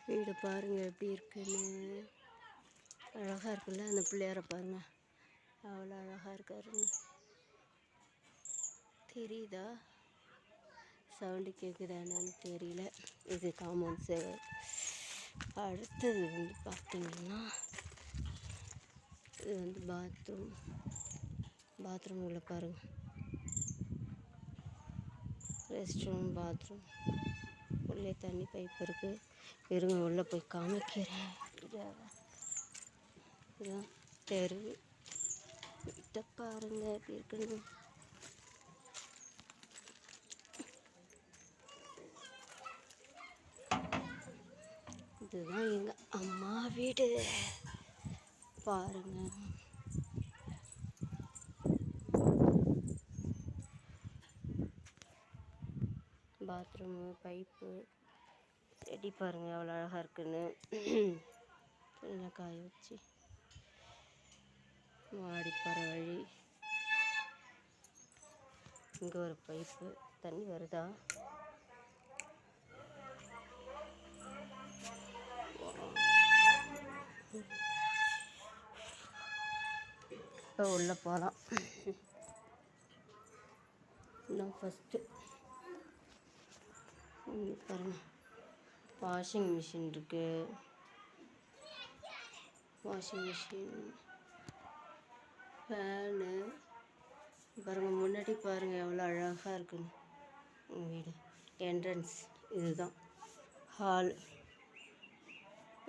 வீடு பாருங்கள் எப்படி இருக்குன்னு. அழகாக இருக்குல்ல. அந்த பிள்ளையார பாருங்கள், அவ்வளோ அழகாக இருக்காருன்னு. தெரியுதா? சவுண்டு கேட்குதானு தெரியல. இது காம்பவுண்ட் சேவர். அடுத்தது வந்து பார்த்திங்கன்னா, இது வந்து பாத்ரூம் உள்ள பாருங்கள். ரெஸ்ட் ரூம், பாத்ரூம், உள்ளே தண்ணி பைப் இருக்குது. இருங்க உள்ளே போய் காமிக்கிறேன். இதுதான் தெரு. வீட்டை பாருங்க எப்படி இருக்குன்னு. இதுதான் எங்கள் அம்மா வீடு பாருங்க. பாத்ரூமு, பைப்பு, செடி பாருங்கள் எவ்வளோ அழகாக இருக்குன்னு. துணியை காய வச்சு மாடி போகிற வழி. இங்கே ஒரு பைப்பு, தண்ணி வருதா? இப்போ உள்ளே போகலாம். இன்னும் ஃபஸ்ட்டு பாருங்கள், வாஷிங் மிஷின் இருக்குது. வாஷிங் மிஷின், ஃபேனு பாருங்கள். முன்னாடி பாருங்கள் எவ்வளோ அழகாக இருக்குன்னு உங்கள் வீடு. என்ட்ரன்ஸ் இதுதான். ஹால்.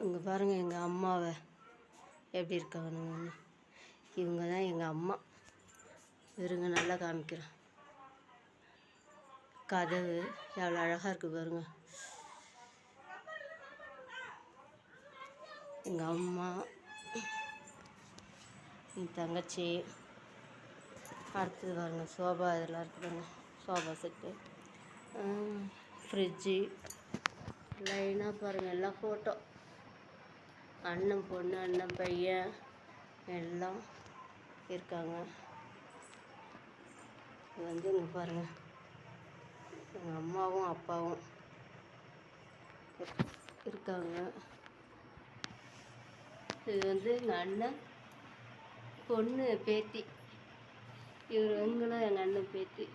இங்கே பாருங்கள் எங்கள் அம்மாவை எப்படி இருக்காங்கன்னு. இவங்க தான் எங்கள் அம்மா. இருங்க நல்லா காமிக்கிறேன். கதவு எவ்வளோ அழகாக இருக்குது பாருங்கள். எங்கள் அம்மா, என் தங்கச்சி. அடுத்தது பாருங்கள் சோபா, இதெல்லாம் இருக்குதுங்க. சோபா செட்டு, ஃப்ரிட்ஜு, லைனாக பாருங்கள் எல்லாம் ஃபோட்டோ. அண்ணன் பொண்ணு, அண்ணன் பையன் எல்லாம் இருக்காங்க. இது வந்து இங்கே பாருங்கள் எங்கள் அம்மாவும் அப்பாவும் இருக்காங்க. இது வந்து எங்கள் அண்ணன் பொண்ணு பேத்தி. இவங்களும் எங்கள் அண்ணன் பேத்தி.